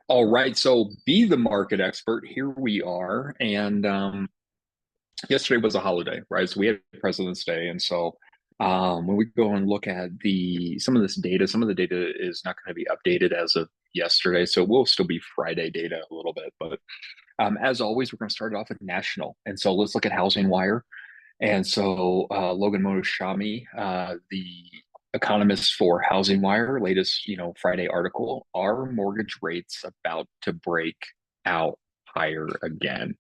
All right, so be the market expert. Here we are, and yesterday was a holiday, right? So we had President's Day, and so when we go and look at the some of this data, some of the data is not going to be updated as of yesterday, so it will still be Friday data a little bit. But as always, we're going to start it off with national, and so let's look at Housing Wire. And so Logan Motoshami, the economist for Housing Wire, latest Friday article: are mortgage rates about to break out higher again?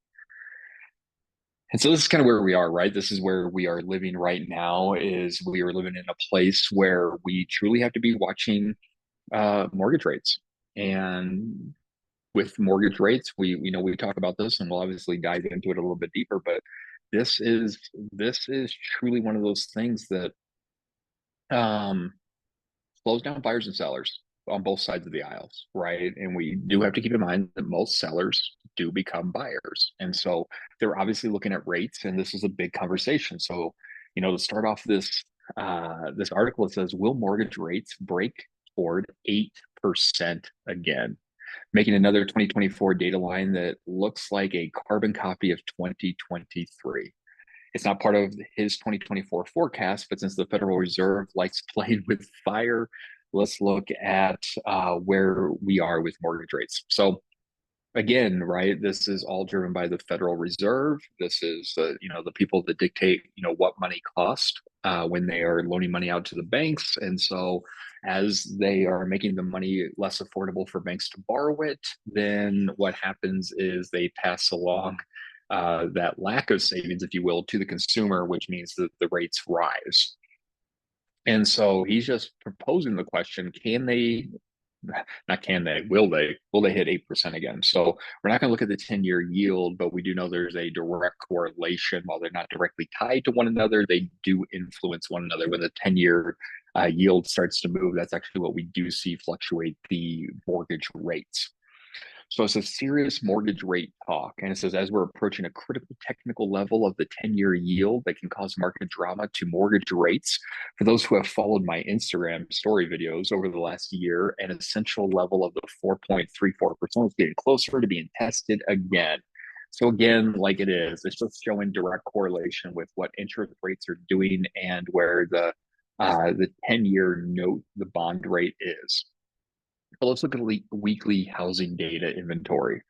And so this is kind of where we are, right? This is where we are living right now. Is we are living in a place where we truly have to be watching mortgage rates. And with mortgage rates, we know we talk about this, and we'll obviously dive into it a little bit deeper. But this is this is truly one of those things that um, slows down buyers and sellers on both sides of the aisles, right? And we do have to keep in mind that most sellers do become buyers, and so they're obviously looking at rates, and this is a big conversation. So, to start off this article, it says, "Will mortgage rates break toward 8% again?" Making another 2024 data line that looks like a carbon copy of 2023. It's not part of his 2024 forecast, but since the Federal Reserve likes playing with fire, let's look at where we are with mortgage rates. So again, right, this is all driven by the Federal Reserve. This is the people that dictate what money costs when they are loaning money out to the banks. And so as they are making the money less affordable for banks to borrow it, then what happens is they pass along that lack of savings, if you will, to the consumer, which means that the rates rise. And so he's just proposing the question: can they, not can they, will they hit 8% again? So we're not going to look at the 10-year yield, but we do know there's a direct correlation. While they're not directly tied to one another, they do influence one another. When the 10-year yield starts to move, that's actually what we do see fluctuate the mortgage rates. So it's a serious mortgage rate talk. And it says, as we're approaching a critical technical level of the 10-year yield that can cause market drama to mortgage rates. For those who have followed my Instagram story videos over the last year, an essential level of the 4.34% is getting closer to being tested again. So again, like it's just showing direct correlation with what interest rates are doing and where the 10-year note, the bond rate is. But let's look at the weekly housing data inventory.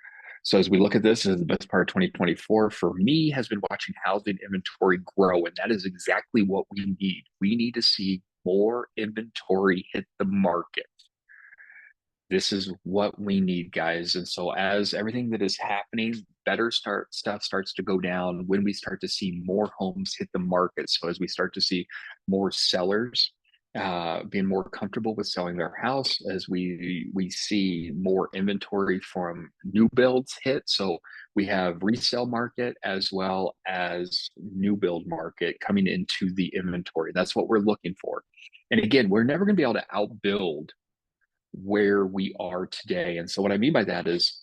So as we look at this, as the best part of 2024 for me has been watching housing inventory grow, and that is exactly what we need. We need to see more inventory hit the market. This is what we need, guys. And so as everything that is happening, better stuff starts to go down when we start to see more homes hit the market. So as we start to see more sellers being more comfortable with selling their house, as we see more inventory from new builds hit. So we have resale market as well as new build market coming into the inventory. That's what we're looking for. And again, we're never going to be able to outbuild where we are today. And so what I mean by that is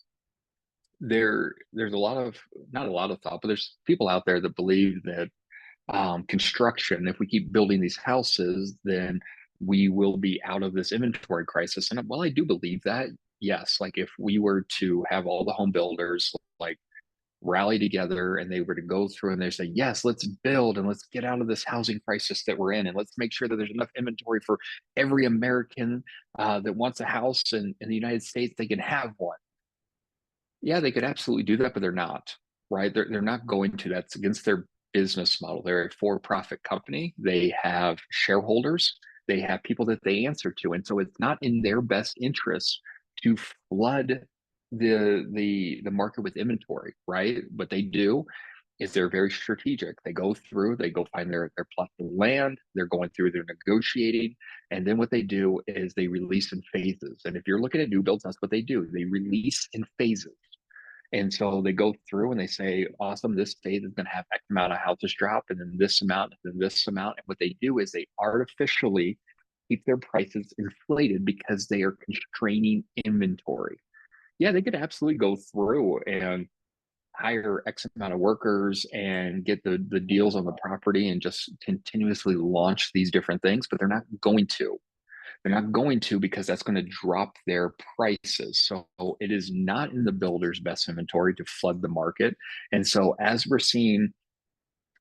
there's a lot of, not a lot of thought, but there's people out there that believe that construction, if we keep building these houses, then we will be out of this inventory crisis. And while I do believe that, yes, like if we were to have all the home builders like rally together and they were to go through and they say, yes, let's build and let's get out of this housing crisis that we're in. And let's make sure that there's enough inventory for every American that wants a house in the United States, they can have one. Yeah, they could absolutely do that, but they're not, right? They're not going to. That's against their business model. They're a for-profit company. They have shareholders. They have people that they answer to. And so it's not in their best interest to flood the market with inventory, right? What they do is they're very strategic. They go through, they go find their plot of land, they're going through, they're negotiating, and then what they do is they release in phases. And if you're looking at new builds, that's what they do. They release in phases. And so they go through and they say, awesome, this phase is going to have X amount of houses drop, and then this amount, and then this amount. And what they do is they artificially keep their prices inflated because they are constraining inventory. Yeah, they could absolutely go through and hire X amount of workers and get the deals on the property and just continuously launch these different things, but they're not going to. They're not going to, because that's going to drop their prices. So it is not in the builder's best inventory to flood the market. And so as we're seeing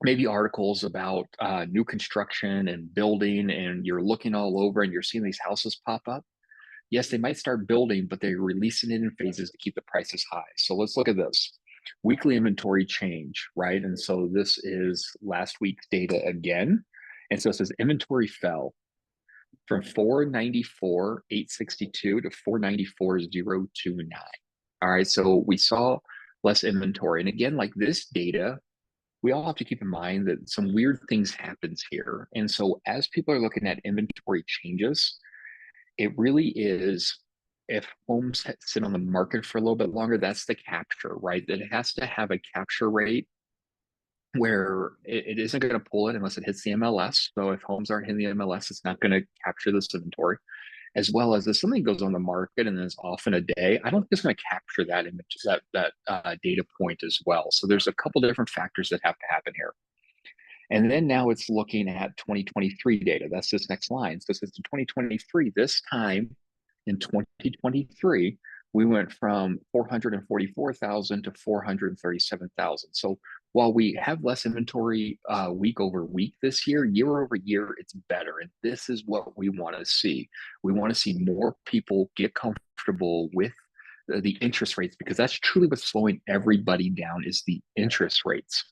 maybe articles about new construction and building, and you're looking all over and you're seeing these houses pop up, yes, they might start building, but they're releasing it in phases to keep the prices high. So let's look at this weekly inventory change, right? And so this is last week's data again. And so it says inventory fell from 494,862 to 494,029. All right, so we saw less inventory. And again, like this data, we all have to keep in mind that some weird things happens here. And so as people are looking at inventory changes, it really is, if homes sit on the market for a little bit longer, that's the capture, right? That it has to have a capture rate where it isn't going to pull it unless it hits the MLS. So if homes aren't hitting the MLS, it's not going to capture this inventory. As well as if something goes on the market and is off in a day, I don't think it's going to capture that image, that data point as well. So there's a couple different factors that have to happen here. And then now it's looking at 2023 data. That's this next line. So since 2023, this time in 2023, we went from 444,000 to 437,000. So while we have less inventory week over week this year over year, it's better. And this is what we want to see. We want to see more people get comfortable with the interest rates, because that's truly what's slowing everybody down, is the interest rates.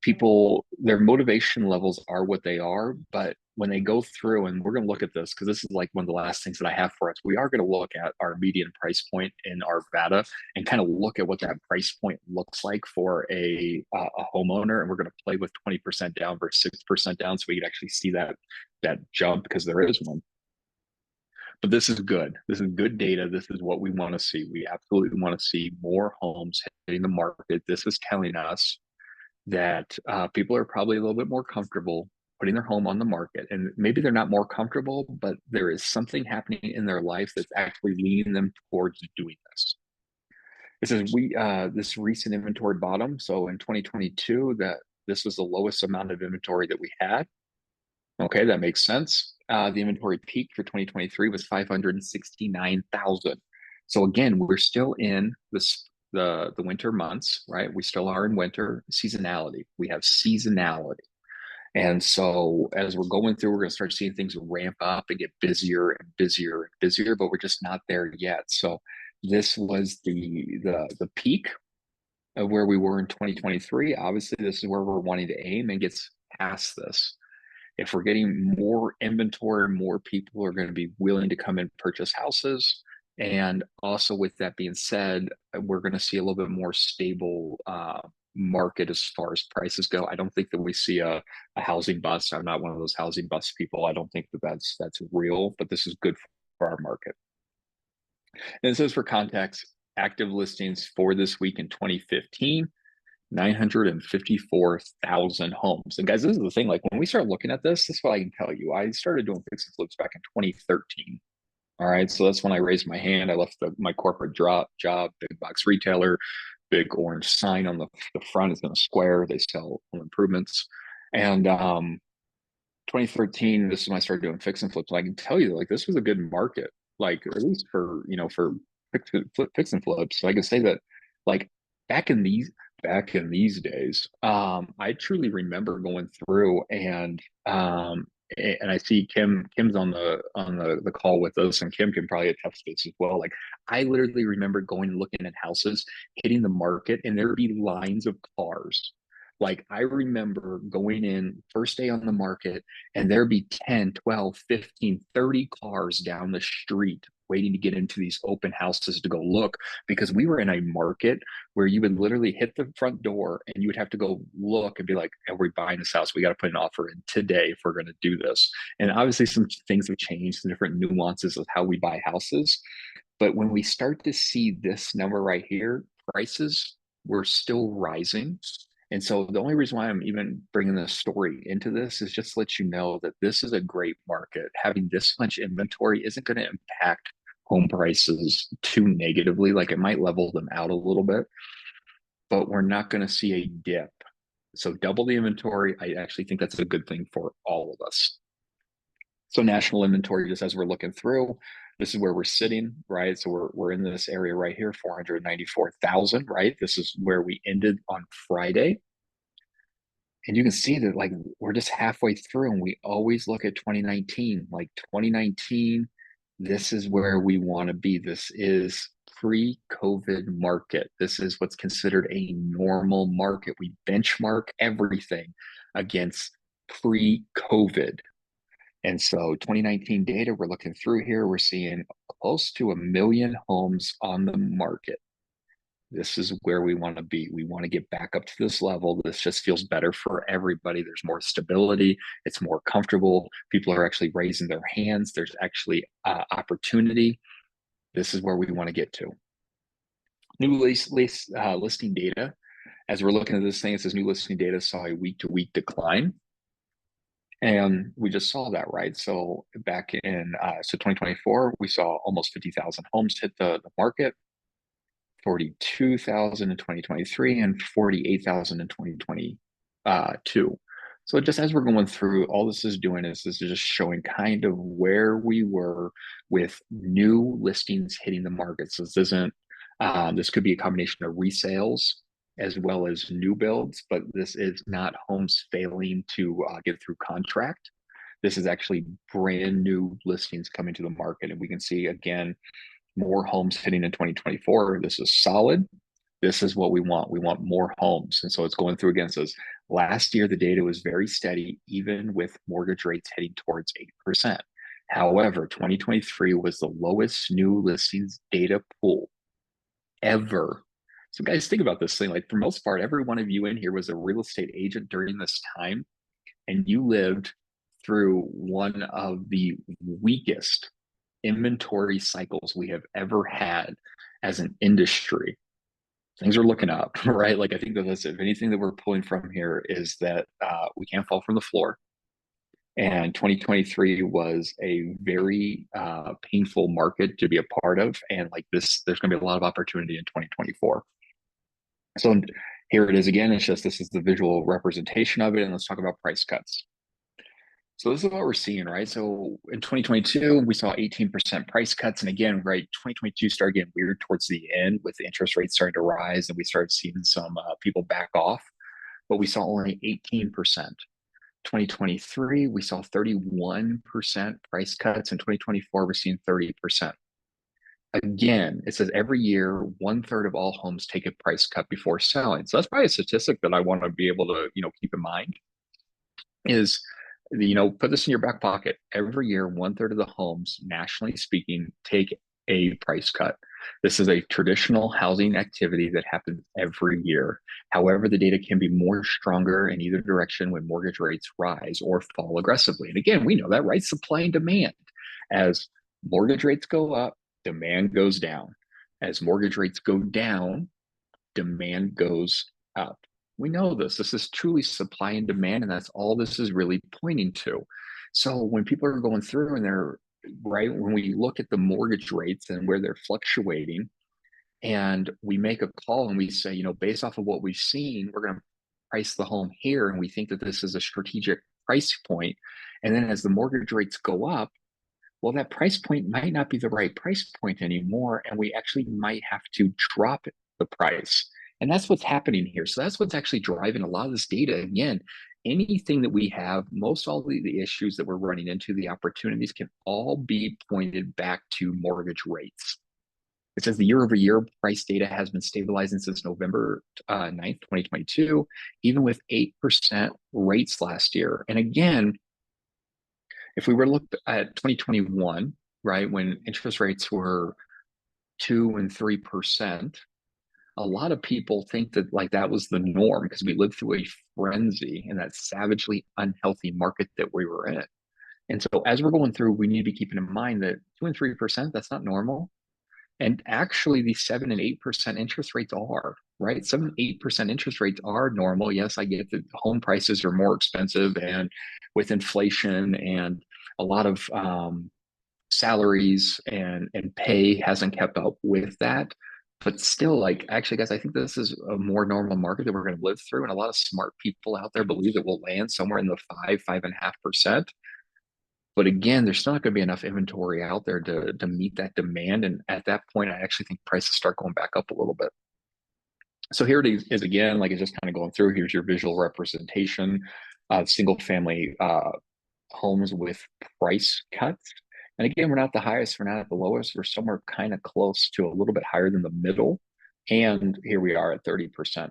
People, their motivation levels are what they are, but when they go through, and we're going to look at this because this is like one of the last things that I have for us, we are going to look at our median price point in Arvada and kind of look at what that price point looks like for a homeowner, and we're going to play with 20% down versus 6% down, so we can actually see that jump, because there is one. But this is good. This is good data. This is what we want to see. We absolutely want to see more homes hitting the market. This is telling us that people are probably a little bit more comfortable putting their home on the market. And maybe they're not more comfortable, but there is something happening in their life that's actually leading them towards doing this. This is this recent inventory bottom. So in 2022, that this was the lowest amount of inventory that we had. Okay, that makes sense. The inventory peak for 2023 was 569,000. So again, we're still in this the winter months, right? We still are in winter seasonality. We have seasonality. And so as we're going through, we're going to start seeing things ramp up and get busier and busier and busier, but we're just not there yet. So this was the peak of where we were in 2023. Obviously, this is where we're wanting to aim and gets past this. If we're getting more inventory, more people are going to be willing to come and purchase houses. And also, with that being said, we're going to see a little bit more stable market as far as prices go. I don't think that we see a housing bust. I'm not one of those housing bust people. I don't think that that's real, but this is good for our market. And this is for context, active listings for this week in 2015. 954,000 homes. And guys, this is the thing. Like when we start looking at this is what I can tell you. I started doing fix and flips back in 2013. All right. So that's when I raised my hand. I left my corporate job, big box retailer, big orange sign on the front is in a square. They sell home improvements. And 2013, this is when I started doing fix and flips. And I can tell you, like, this was a good market, like, at least for, for fix and flips. So I can say that, like, back in these days, I truly remember going through and I see Kim's on the call with us, and Kim can probably attest to this as well. Like I literally remember going and looking at houses, hitting the market, and there'd be lines of cars. Like I remember going in first day on the market, and there'd be 10, 12, 15, 30 cars down the street waiting to get into these open houses to go look, because we were in a market where you would literally hit the front door and you would have to go look and be like, are we buying this house? We got to put an offer in today if we're going to do this. And obviously some things have changed, the different nuances of how we buy houses. But when we start to see this number right here, prices were still rising. And so the only reason why I'm even bringing this story into this is just to let you know that this is a great market. Having this much inventory isn't going to impact home prices too negatively. Like it might level them out a little bit, but we're not going to see a dip. So double the inventory, I actually think that's a good thing for all of us. So national inventory, just as we're looking through, this is where we're sitting, right? So we're in this area right here, 494,000, right? This is where we ended on Friday. And you can see that like we're just halfway through and we always look at 2019, like 2019, this is where we want to be. This is pre-COVID market. This is what's considered a normal market. We benchmark everything against pre-COVID. And so 2019 data we're looking through here, we're seeing close to 1 million homes on the market. This is where we want to be. We want to get back up to this level. This just feels better for everybody. There's more stability. It's more comfortable. People are actually raising their hands. There's actually opportunity. This is where we want to get to. New listing data. As we're looking at this thing, it says new listing data saw a week-to-week decline. And we just saw that, right? So back in 2024, we saw almost 50,000 homes hit the market, 42,000 in 2023, and 48,000 in 2022. So just as we're going through, all this is doing is this is just showing kind of where we were with new listings hitting the market. So this isn't, this could be a combination of resales as well as new builds, but this is not homes failing to get through contract. This is actually brand new listings coming to the market. And we can see again, more homes hitting in 2024. This is solid. This is what we want. We want more homes. And so it's going through against us. Last year, the data was very steady, even with mortgage rates heading towards 8%. However, 2023 was the lowest new listings data pool ever. So guys, think about this thing. Like for most part, every one of you in here was a real estate agent during this time, and you lived through one of the weakest inventory cycles we have ever had as an industry. Things are looking up, right? Like I think that that's, if anything that we're pulling from here is that we can't fall from the floor. And 2023 was a very painful market to be a part of. And like this, there's going to be a lot of opportunity in 2024. So here it is again. It's just this is the visual representation of it. And let's talk about price cuts. So this is what we're seeing, right? So in 2022, we saw 18% price cuts. And again, right, 2022 started getting weird towards the end with the interest rates starting to rise and we started seeing some people back off, but we saw only 18%. 2023, we saw 31% price cuts. In 2024, we're seeing 30%. Again, it says every year, 1/3 of all homes take a price cut before selling. So that's probably a statistic that I want to be able to, keep in mind is, put this in your back pocket. Every year, 1/3 of the homes, nationally speaking, take a price cut. This is a traditional housing activity that happens every year. However, the data can be more stronger in either direction when mortgage rates rise or fall aggressively. And again, we know that, right? Supply and demand. As mortgage rates go up, demand goes down. As mortgage rates go down, demand goes up. We know this. This is truly supply and demand, and that's all this is really pointing to. So when people are going through and they're right, when we look at the mortgage rates and where they're fluctuating, and we make a call and we say, based off of what we've seen, we're going to price the home here, and we think that this is a strategic price point. And then as the mortgage rates go up, well, that price point might not be the right price point anymore, and we actually might have to drop the price. And that's what's happening here. So that's what's actually driving a lot of this data. Again, anything that we have, most all the issues that we're running into, the opportunities can all be pointed back to mortgage rates. It says the year-over-year price data has been stabilizing since November 9th, 2022, even with 8% rates last year. And again, if we were to look at 2021, right, when interest rates were 2 and 3%, a lot of people think that like that was the norm because we lived through a frenzy in that savagely unhealthy market that we were in. And so as we're going through, we need to be keeping in mind that 2 and 3%, that's not normal. And actually, the 7 and 8% interest rates are, right? 7 8% interest rates are normal. Yes, I get that home prices are more expensive, and with inflation and a lot of salaries and pay hasn't kept up with that. But still, like, actually, guys, I think this is a more normal market that we're going to live through. And a lot of smart people out there believe that we'll land somewhere in the 5.5%. But again, there's still not going to be enough inventory out there to meet that demand. And at that point, I actually think prices start going back up a little bit. So here it is again, like it's just kind of going through. Here's your visual representation of single family homes with price cuts. And again, we're not the highest, we're not at the lowest, we're somewhere kind of close to a little bit higher than the middle. And here we are at 30%.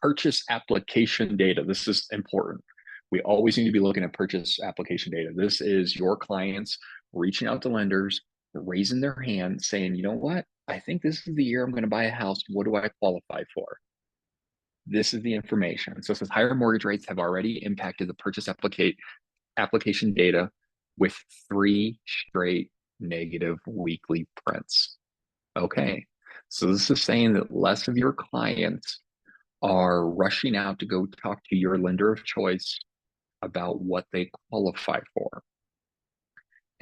Purchase application data. This is important. We always need to be looking at purchase application data. This is your clients reaching out to lenders, raising their hand, saying, you know what? I think this is the year I'm going to buy a house. What do I qualify for? This is the information. So it says higher mortgage rates have already impacted the purchase application data with 3 straight negative weekly prints. Okay, so this is saying that less of your clients are rushing out to go talk to your lender of choice about what they qualify for.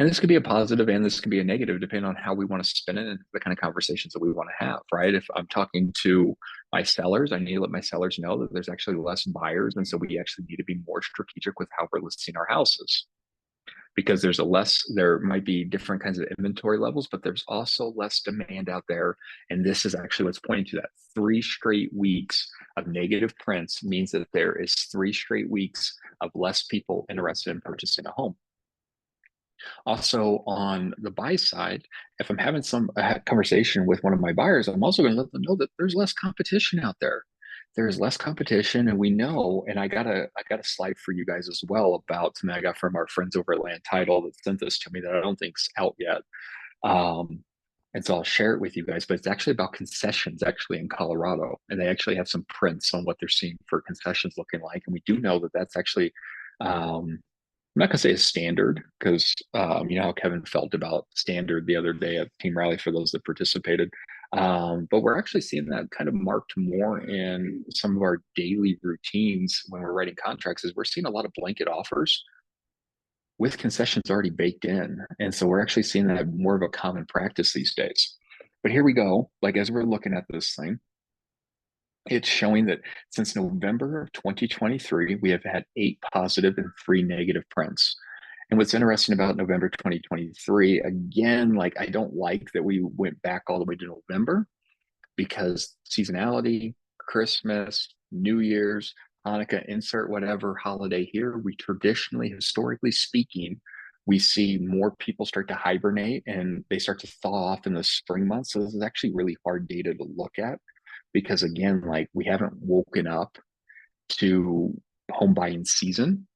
And this could be a positive and this could be a negative depending on how we want to spin it and the kind of conversations that we want to have, right? If I'm talking to my sellers, I need to let my sellers know that there's actually less buyers. And so we actually need to be more strategic with how we're listing our houses because there might be different kinds of inventory levels, but there's also less demand out there. And this is actually what's pointing to that 3 straight weeks of negative prints means that there is 3 straight weeks of less people interested in purchasing a home. Also, on the buy side, if I'm having a conversation with one of my buyers, I'm also going to let them know that there's less competition out there. There's less competition, and we know. And I got a slide for you guys as well about something I got from our friends over at Land Title that sent this to me that I don't think's out yet. Um, and so I'll share it with you guys. But it's actually about concessions, actually in Colorado, and they actually have some prints on what they're seeing for concessions looking like. And we do know that that's actually I'm not gonna say a standard because you know how Kevin felt about standard the other day at Team Rally for those that participated. But we're actually seeing that kind of marked more in some of our daily routines when we're writing contracts. Is we're seeing a lot of blanket offers with concessions already baked in, and so we're actually seeing that more of a common practice these days. But here we go. Like as we're looking at this thing, it's showing that since November of 2023, we have had 8 positive and 3 negative prints. And what's interesting about November 2023, again, like I don't like that we went back all the way to November because seasonality, Christmas, New Year's, Hanukkah, insert whatever holiday here, we traditionally, historically speaking, we see more people start to hibernate and they start to thaw off in the spring months. So this is actually really hard data to look at because again, like we haven't woken up to home buying season.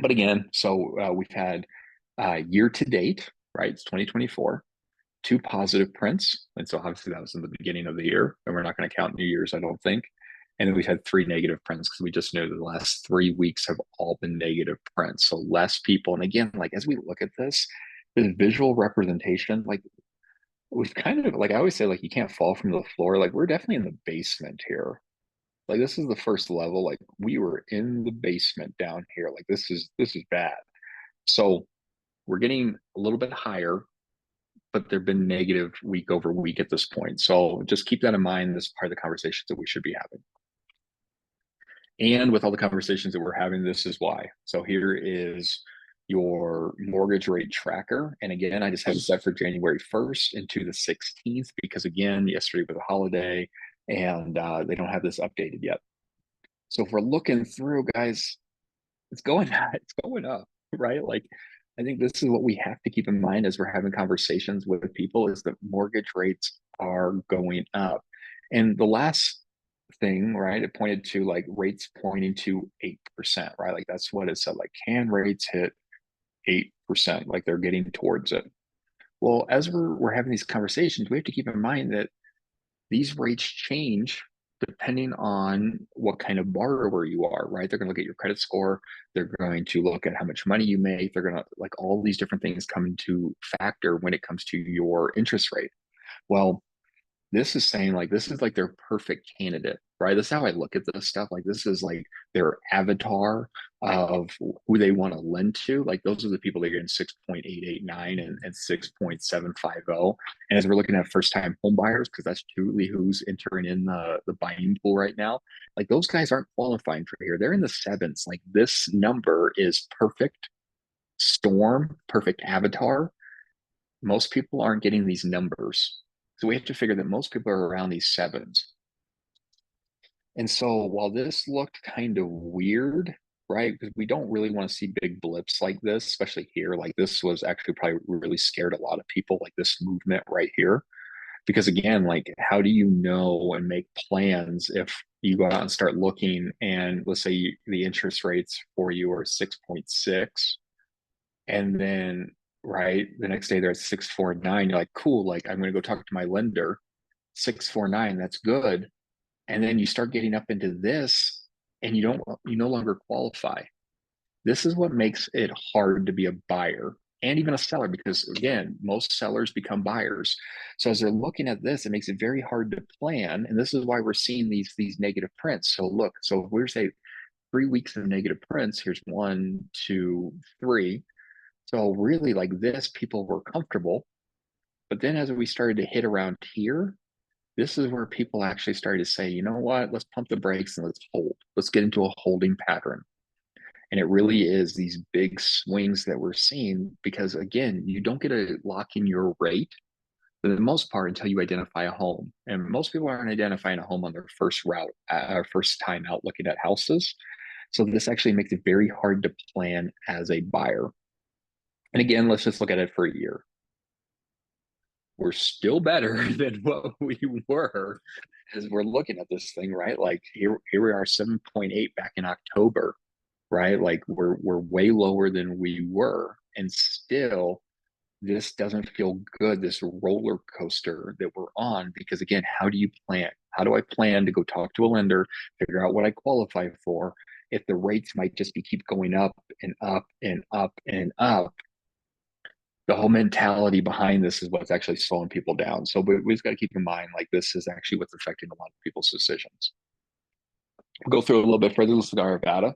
But again, so we've had year to date, right? It's 2024, 2 positive prints. And so obviously that was in the beginning of the year, and we're not going to count New Year's, I don't think. And then we've had 3 negative prints because we just know that the last 3 weeks have all been negative prints. So less people. And again, like as we look at this visual representation, like we've kind of like I always say, like you can't fall from the floor. Like we're definitely in the basement here. Like this is the first level. Like we were in the basement down here. Like this is bad. So we're getting a little bit higher, but they've been negative week over week at this point. So just keep that in mind. This is part of the conversations that we should be having. And with all the conversations that we're having, this is why. So here is your mortgage rate tracker. And again, I just have it set for January 1st into the 16th because again, yesterday was a holiday and they don't have this updated yet. So if we're looking through, guys, it's going up, right? Like I think this is what we have to keep in mind as we're having conversations with people is that mortgage rates are going up. And the last thing, right, it pointed to like rates pointing to 8%, right? Like that's what it said. Like, can rates hit 8%? Like they're getting towards it. Well, as we're having these conversations, we have to keep in mind that these rates change depending on what kind of borrower you are, right? They're going to look at your credit score. They're going to look at how much money you make. They're going to like all these different things come into factor when it comes to your interest rate. Well, this is saying like this is like their perfect candidate, right? That's how I look at this stuff. Like this is like their avatar of who they want to lend to. Like those are the people that are getting 6.889 and 6.750. And as we're looking at first time home buyers, because that's truly who's entering in the buying pool right now, like those guys aren't qualifying for here. They're in the sevens. Like this number is perfect storm, perfect avatar, most people aren't getting these numbers. So we have to figure that most people are around these sevens. And so while this looked kind of weird, right? Because we don't really want to see big blips like this, especially here. Like this was actually probably really scared a lot of people, like this movement right here. Because again, like how do you know and make plans if you go out and start looking and let's say the interest rates for you are 6.6 and then right the next day they're at 6.49, you're like, cool, like I'm going to go talk to my lender. 6.49, that's good. And then you start getting up into this and you no longer qualify. This is what makes it hard to be a buyer and even a seller because again, most sellers become buyers. So as they're looking at this, it makes it very hard to plan. And this is why we're seeing these negative prints. So look, so if we're say 3 weeks of negative prints, here's 1, 2, 3. So really like this, people were comfortable. But then as we started to hit around here, this is where people actually started to say, you know what, let's pump the brakes and let's hold. Let's get into a holding pattern. And it really is these big swings that we're seeing because, again, you don't get to lock in your rate for the most part until you identify a home. And most people aren't identifying a home on their first route, first time out looking at houses. So this actually makes it very hard to plan as a buyer. And again, let's just look at it for a year. We're still better than what we were as we're looking at this thing, right? Like here we are 7.8 back in October, right? Like we're way lower than we were. And still this doesn't feel good, this roller coaster that we're on, because again, how do you plan? How do I plan to go talk to a lender, figure out what I qualify for if the rates might just be keep going up and up and up and up? The whole mentality behind this is what's actually slowing people down. So we just got to keep in mind, like this is actually what's affecting a lot of people's decisions. We'll go through a little bit further. Let's look at Arvada.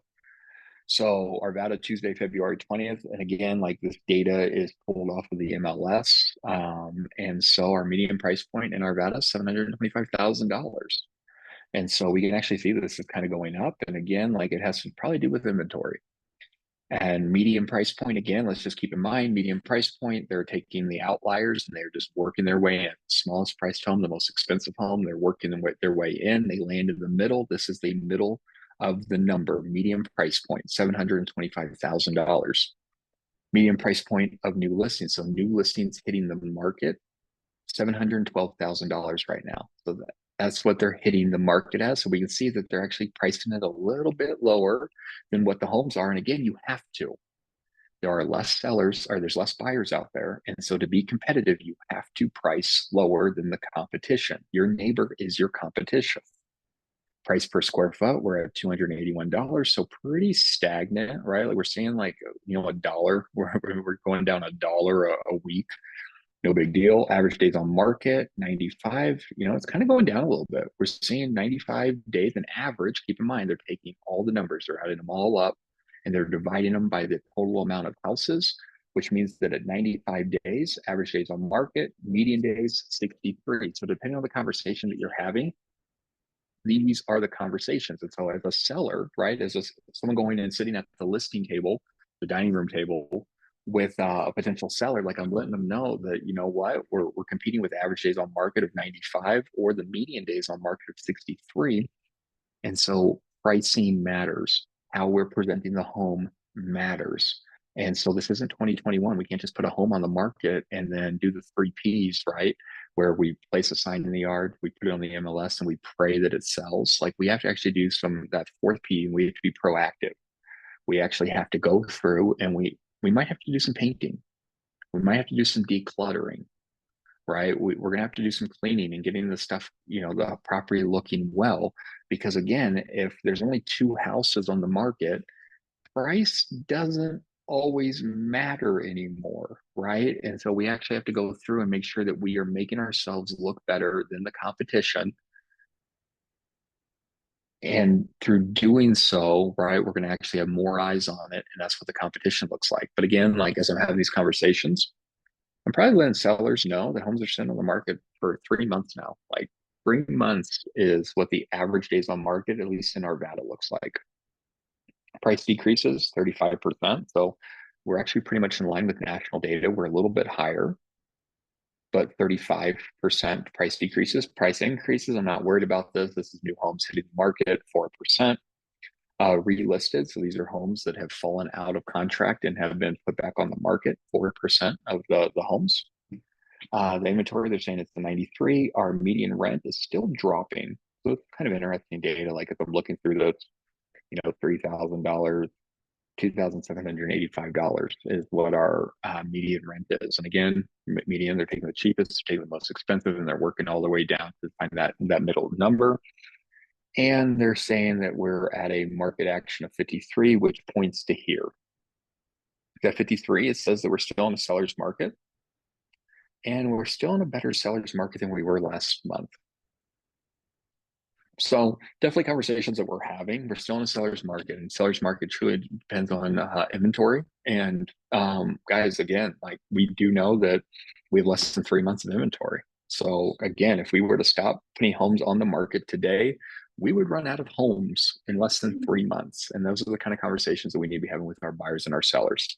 So Arvada Tuesday, February 20th. And again, like this data is pulled off of the MLS. And so our median price point in Arvada is $725,000. And so we can actually see that this is kind of going up. And again, like it has to probably do with inventory. And medium price point, again, let's just keep in mind, medium price point, they're taking the outliers and they're just working their way in. Smallest priced home, the most expensive home, they're working their way in. They land in the middle. This is the middle of the number, medium price point, $725,000. Medium price point of new listings. So new listings hitting the market, $712,000 right now. So that's what they're hitting the market as. So we can see that they're actually pricing it a little bit lower than what the homes are. And again, you have to. There are less sellers or there's less buyers out there. And so to be competitive, you have to price lower than the competition. Your neighbor is your competition. Price per square foot, we're at $281. So pretty stagnant, right? Like we're seeing like, a dollar, we're going down a dollar a week. No big deal. Average days on market, 95. It's kind of going down a little bit. We're seeing 95 days an average. Keep in mind, they're taking all the numbers, they're adding them all up, and they're dividing them by the total amount of houses, which means that at 95 days, average days on market, median days, 63. So depending on the conversation that you're having, these are the conversations. And so as a seller, right, someone going and sitting at the listing table, the dining room table, with a potential seller, like I'm letting them know that, you know what, we're competing with average days on market of 95 or the median days on market of 63. And so pricing matters. How we're presenting the home matters. And so this isn't 2021. We can't just put a home on the market and then do the 3 Ps, right? Where we place a sign in the yard, we put it on the MLS and we pray that it sells. Like we have to actually do that fourth P, and we have to be proactive. We actually have to go through and we might have to do some painting. We might have to do some decluttering, right? We're gonna have to do some cleaning and getting the stuff, the property looking well. Because again, if there's only 2 houses on the market, price doesn't always matter anymore, right? And so we actually have to go through and make sure that we are making ourselves look better than the competition. And through doing so, right, we're going to actually have more eyes on it. And that's what the competition looks like. But again, like as I'm having these conversations, I'm probably letting sellers know that homes are sitting on the market for 3 months now. Like 3 months is what the average days on market, at least in Arvada, looks like. Price decreases 35%. So We're actually pretty much in line with national data. We're a little bit higher, but 35% price decreases. Price increases, I'm not worried about this. This is new homes hitting the market, 4%. Relisted, so these are homes that have fallen out of contract and have been put back on the market, 4% of the homes. The inventory, they're saying it's the 93. Our median rent is still dropping. So it's kind of interesting data. Like if I'm looking through the, $3,000, $2,785 is what our median rent is. And again, median, they're taking the cheapest, they're taking the most expensive, and they're working all the way down to find that middle number. And they're saying that we're at a market action of 53, which points to here. At 53, it says that we're still in a seller's market, and we're still in a better seller's market than we were last month. So definitely conversations that we're having. We're still in a seller's market, and seller's market truly depends on inventory. And guys, again, like we do know that we have less than 3 months of inventory. So again, if we were to stop putting homes on the market today, we would run out of homes in less than 3 months. And those are the kind of conversations that we need to be having with our buyers and our sellers.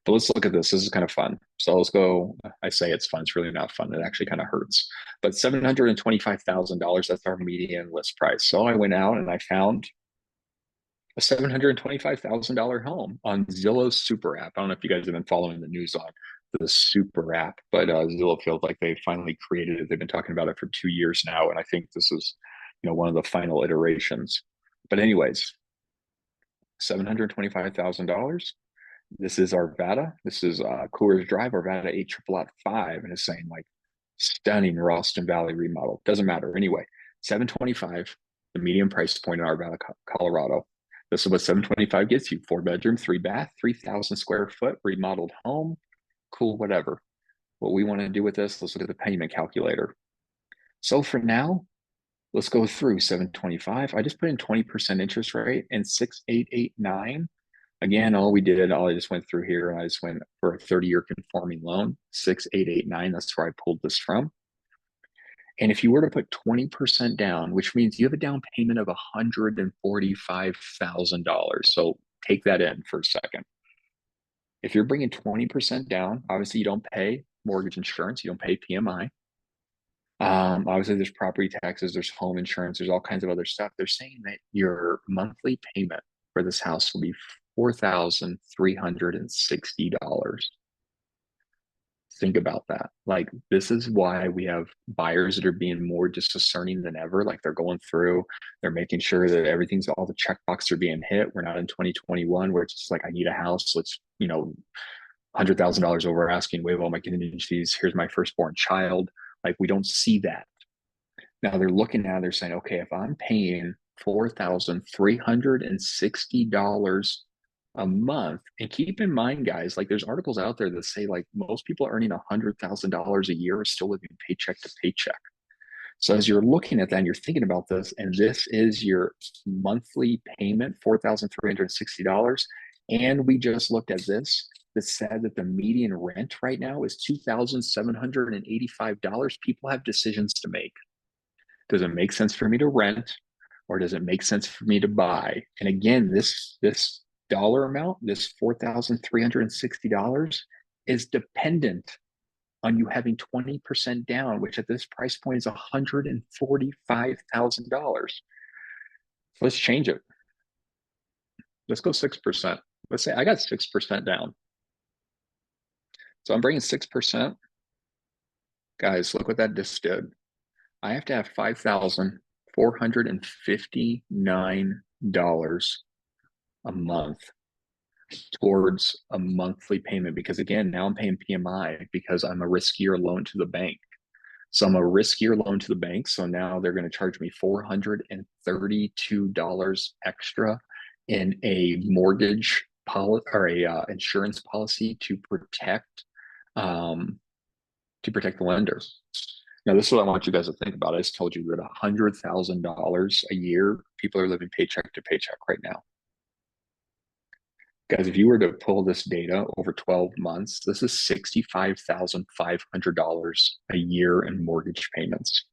But let's look at this. This is kind of fun. So let's go. I say it's fun. It's really not fun. It actually kind of hurts. But $725,000, that's our median list price. So I went out and I found a $725,000 home on Zillow's super app. I don't know if you guys have been following the news on the super app, but Zillow feels like they finally created it. They've been talking about it for 2 years now. And I think this is, one of the final iterations. But anyways, $725,000. This is Arvada. This is Coors Drive, Arvada 8 triple lot 5, and it's saying like stunning Ralston Valley remodel. Doesn't matter anyway. 725, the median price point in Arvada, Colorado. This is what 725 gets you: 4 bedroom, 3 bath, 3,000 square foot remodeled home. Cool, whatever. What we want to do with this, let's look at the payment calculator. So for now, let's go through 725. I just put in 20% interest rate and 6,889. Again, all I just went through here, and I just went for a 30-year conforming loan, 6,889. That's where I pulled this from. And if you were to put 20% down, which means you have a down payment of $145,000. So take that in for a second. If you're bringing 20% down, obviously you don't pay mortgage insurance, you don't pay PMI. Obviously, there's property taxes, there's home insurance, there's all kinds of other stuff. They're saying that your monthly payment for this house will be $4,360. Think about that. Like, this is why we have buyers that are being more discerning than ever. Like, they're going through, they're making sure that all the checkboxes are being hit. We're not in 2021 where it's just like, I need a house. Let's, $100,000 over asking, waive all my contingencies. Here's my firstborn child. Like, we don't see that. Now they're looking at, they're saying, okay, if I'm paying $4,360 a month, and keep in mind, guys, like there's articles out there that say like most people earning $100,000 a year are still living paycheck to paycheck. So as you're looking at that and you're thinking about this, and this is your monthly payment, $4,360, and we just looked at this that said that the median rent right now is $2,785. People have decisions to make. Does it make sense for me to rent, or does it make sense for me to buy? And again, this dollar amount, this $4,360, is dependent on you having 20% down, which at this price point is $145,000. Let's change it. Let's go 6%. Let's say I got 6% down. So I'm bringing 6%. Guys, look what that just did. I have to have $5,459 a month towards a monthly payment, because again, now I'm paying PMI because I'm a riskier loan to the bank. So I'm a riskier loan to the bank. So now they're going to charge me $432 extra in a mortgage policy or a insurance policy to protect the lender. Now, this is what I want you guys to think about. I just told you that $100,000 a year, people are living paycheck to paycheck right now. Guys, if you were to pull this data over 12 months, this is $65,500 a year in mortgage payments.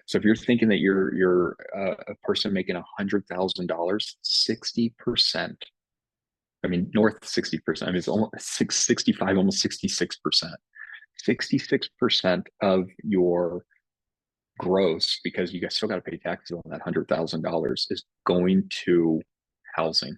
So if you're thinking that you're a person making $100,000, 60% I mean, north 60%. I mean, it's almost 65, almost 66%. 66% of your gross, because you guys still got to pay taxes on that $100,000, is going to housing.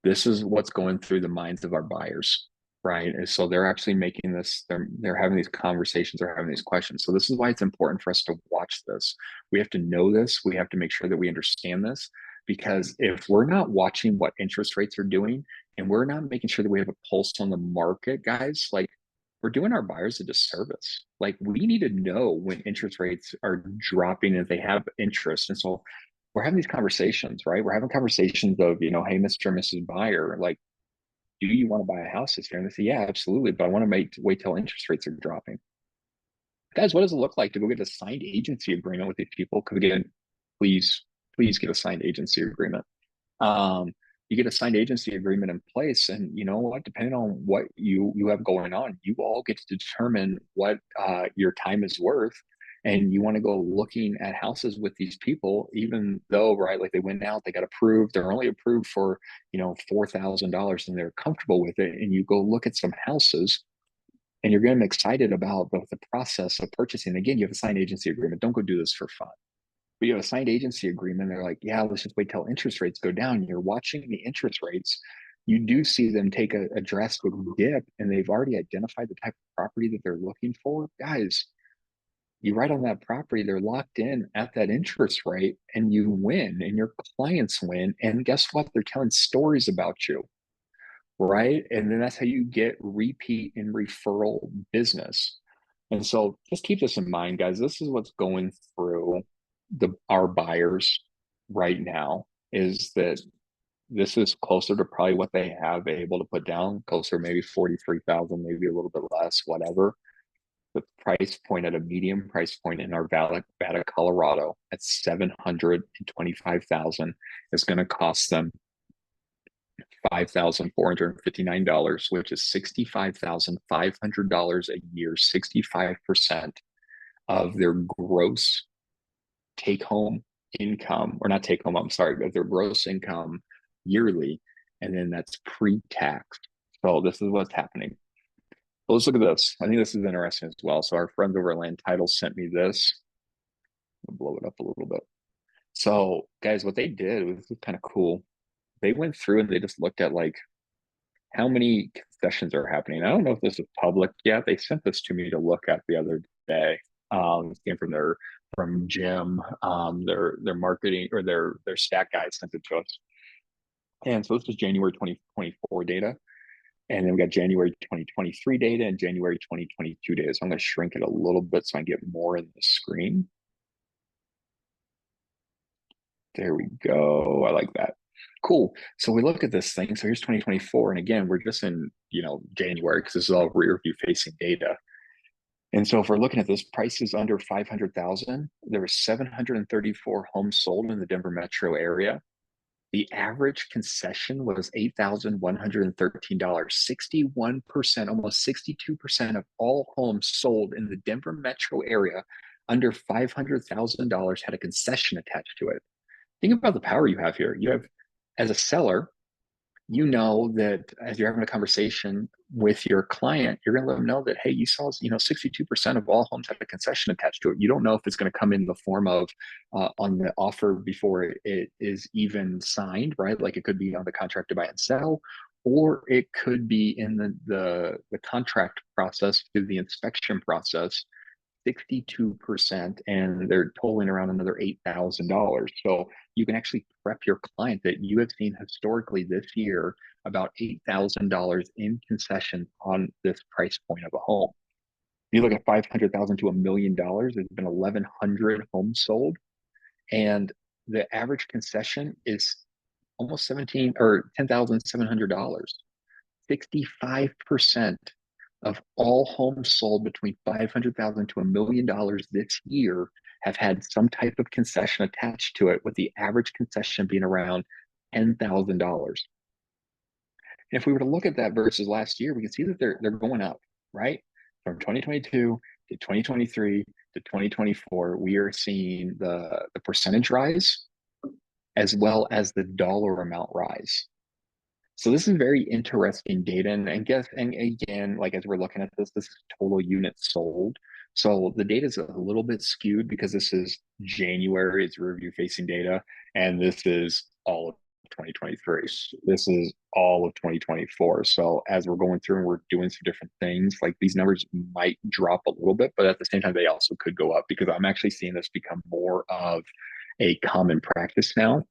This is what's going through the minds of our buyers, right? And so they're actually making this, they're having these conversations, they're having these questions. So this is why it's important for us to watch this. We have to know this. We have to make sure that we understand this, because if we're not watching what interest rates are doing and we're not making sure that we have a pulse on the market, guys, like we're doing our buyers a disservice. Like we need to know when interest rates are dropping and if they have interest. And so we're having these conversations, right? We're having conversations of, hey, Mr. and Mrs. Buyer, like, do you want to buy a house this year? And they say, yeah, absolutely. But I want to wait till interest rates are dropping. Guys, what does it look like to go get a signed agency agreement with these people? Because again, please get a signed agency agreement. You get a signed agency agreement in place, and you know what? Depending on what you have going on, you all get to determine what your time is worth, and you want to go looking at houses with these people, even though, right, like they went out, they got approved, they're only approved for $4,000, and they're comfortable with it, and you go look at some houses. And you're getting excited about the process of purchasing. Again, you have a signed agency agreement. Don't go do this for fun. But you have a signed agency agreement. They're like, yeah, let's just wait till interest rates go down. You're watching the interest rates. You do see them take a drastic dip, and they've already identified the type of property that they're looking for. Guys, you write on that property, they're locked in at that interest rate, and you win, and your clients win. And guess what? They're telling stories about you, right? And then that's how you get repeat and referral business. And so just keep this in mind, guys. This is what's going through our buyers right now, is that this is closer to probably what they have able to put down, closer maybe 43,000, maybe a little bit less, whatever. The price point at a medium price point in our Nevada, Colorado at 725,000 is going to cost them $5,459, which is $65,500 a year, 65% of their gross take home income, or not take home, I'm sorry, but their gross income yearly. And then that's pre-tax. So this is what's happening. But let's look at this. I think this is interesting as well. So our friends over at Land Title sent me this. I'll blow it up a little bit. So guys, what they did was kind of cool. They went through and they just looked at like how many concessions are happening. I don't know if this is public yet. They sent this to me to look at the other day. It came from Jim, their marketing or their stat guy sent it to us. And so this is January 2024 data. And then we got January 2023 data and January 2022 data. So I'm going to shrink it a little bit so I can get more in the screen. There we go. I like that. Cool. So we look at this thing. So here's 2024. And again, we're just in, January, because this is all rear view facing data. And so if we're looking at this, prices under 500,000, there were 734 homes sold in the Denver metro area. The average concession was $8,113. 61%, almost 62% of all homes sold in the Denver metro area under $500,000 had a concession attached to it. Think about the power you have here. You have, as a seller, you know that as you're having a conversation with your client, you're going to let them know that, hey, you saw, 62% of all homes have a concession attached to it. You don't know if it's going to come in the form of on the offer before it is even signed, right? Like it could be on the contract to buy and sell, or it could be in the contract process through the inspection process. 62%, and they're totaling around another $8,000. So you can actually prep your client that you have seen historically this year about $8,000 in concession on this price point of a home. If you look at 500,000 to $1 million, there's been 1,100 homes sold, and the average concession is almost 17 or $10,700. 65% of all homes sold between 500,000 to $1 million this year have had some type of concession attached to it, with the average concession being around $10,000. If we were to look at that versus last year, we can see that they're going up, right? From 2022 to 2023 to 2024, we are seeing the percentage rise as well as the dollar amount rise. So this is very interesting data, and again, like as we're looking at this, this is total units sold. So the data is a little bit skewed because this is January, it's review facing data, and this is all of 2023. This is all of 2024. So as we're going through and we're doing some different things, like these numbers might drop a little bit, but at the same time, they also could go up because I'm actually seeing this become more of a common practice now.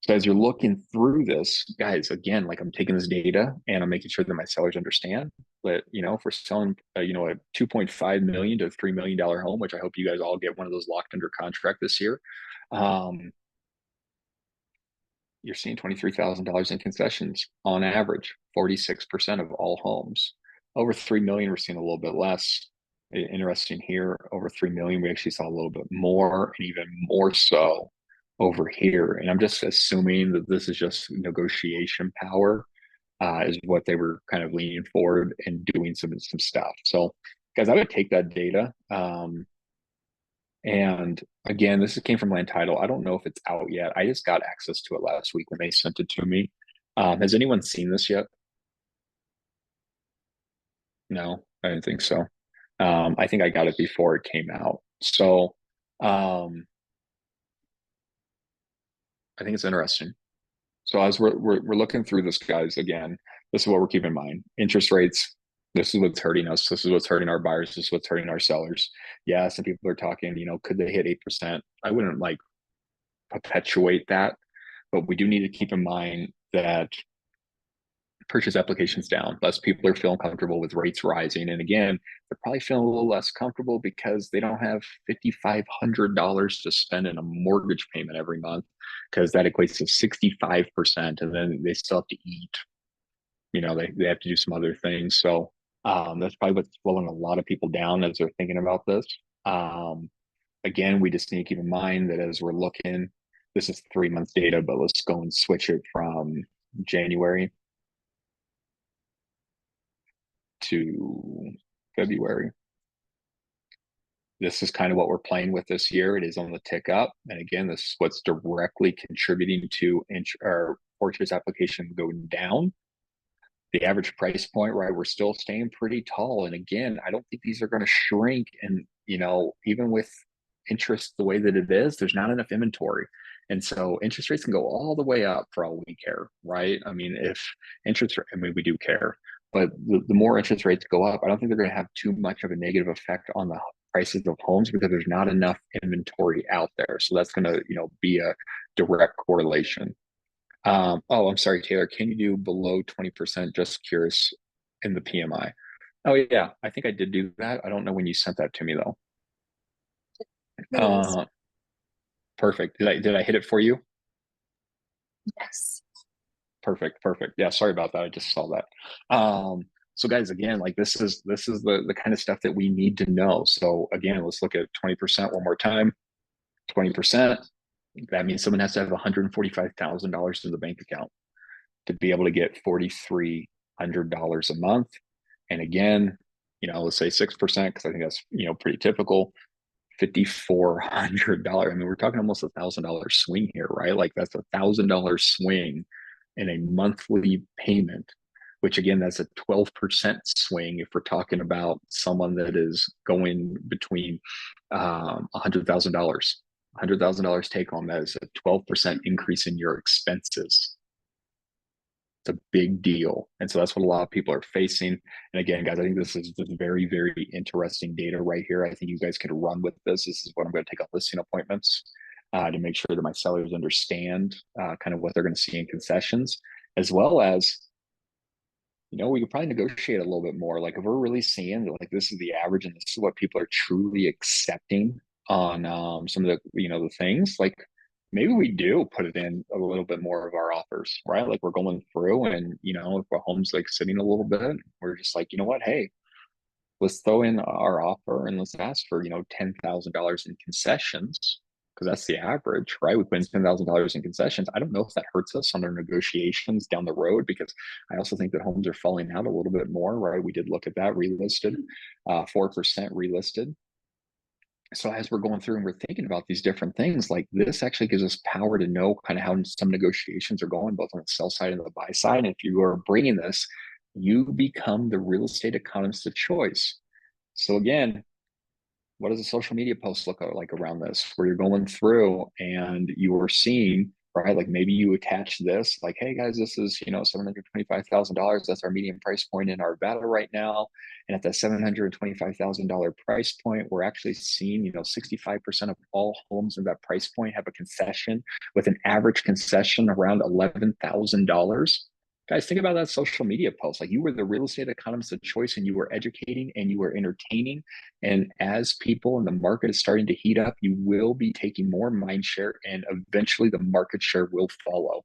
So as you're looking through this, guys, again, like I'm taking this data and I'm making sure that my sellers understand that, if we're selling, a 2.5 million to $3 million home, which I hope you guys all get one of those locked under contract this year, um, you're seeing $23,000 in concessions on average, 46% of all homes. Over 3 million, we're seeing a little bit less. Interesting here, over 3 million, we actually saw a little bit more, and even more so over here. And I'm just assuming that this is just negotiation power, is what they were kind of leaning forward and doing some stuff. So, guys, I would take that data. And again, this came from Land Title. I don't know if it's out yet. I just got access to it last week when they sent it to me. Has anyone seen this yet? No, I didn't think so. I think I got it before it came out. So um, I think it's interesting. So as we're looking through this, guys, again, this is what we're keeping in mind. Interest rates, this is what's hurting us. This is what's hurting our buyers. This is what's hurting our sellers. Yeah, some people are talking, could they hit 8%? I wouldn't like perpetuate that, but we do need to keep in mind that purchase applications down. Less people are feeling comfortable with rates rising. And again, they're probably feeling a little less comfortable because they don't have $5,500 to spend in a mortgage payment every month, because that equates to 65%. And then they still have to eat, they have to do some other things. So that's probably what's slowing a lot of people down as they're thinking about this. Um, Again, we just need to keep in mind that as we're looking, this is 3 months data, but let's go and switch it from January to February. This is kind of what we're playing with this year. It is on the tick up. And again, this is what's directly contributing to our purchase application going down. The average price point, right? We're still staying pretty tall. And again, I don't think these are going to shrink. And, even with interest the way that it is, there's not enough inventory. And so interest rates can go all the way up for all we care, right? I mean, we do care, but the more interest rates go up, I don't think they're going to have too much of a negative effect on the prices of homes because there's not enough inventory out there. So that's going to, be a direct correlation. Oh, I'm sorry, Taylor. Can you do below 20%? Just curious in the PMI. Oh, yeah. I think I did do that. I don't know when you sent that to me though. Please. Perfect. Did I hit it for you? Yes. Perfect. Perfect. Yeah. Sorry about that. I just saw that. So guys, again, like this is the kind of stuff that we need to know. So again, let's look at 20% one more time. 20%. That means someone has to have $145,000 in the bank account to be able to get $4,300 a month. And again, let's say 6%, because I think that's pretty typical. $5,400. I mean, we're talking almost $1,000 swing here, right? Like that's $1,000 swing in a monthly payment, which again, that's a 12% swing if we're talking about someone that is going between $100,000. $100,000 take home, that is a 12% increase in your expenses. It's a big deal. And so that's what a lot of people are facing. And again, guys, I think this is just very, very interesting data right here. I think you guys could run with this. This is what I'm going to take on listing appointments to make sure that my sellers understand kind of what they're going to see in concessions, as well as, we could probably negotiate a little bit more. Like if we're really seeing that like this is the average and this is what people are truly accepting on some of the things, like maybe we do put it in a little bit more of our offers, right? Like we're going through and, if a home's like sitting a little bit, we're just like, you know what, hey, let's throw in our offer and let's ask for, $10,000 in concessions, because that's the average, right? We put in $10,000 in concessions. I don't know if that hurts us on our negotiations down the road, because I also think that homes are falling out a little bit more, right? We did look at that relisted, 4% relisted. So as we're going through and we're thinking about these different things, like this actually gives us power to know kind of how some negotiations are going, both on the sell side and the buy side. And if you are bringing this, you become the real estate economist of choice. So again, what does a social media post look like around this, where you're going through and you are seeing, right, like maybe you attach this, like, hey guys, this is, $725,000. That's our median price point in Arvada right now. And at that $725,000 price point, we're actually seeing, 65% of all homes in that price point have a concession, with an average concession around $11,000. Guys, think about that social media post. Like, you were the real estate economist of choice, and you were educating and you were entertaining. And as people in the market is starting to heat up, you will be taking more mind share, and eventually the market share will follow.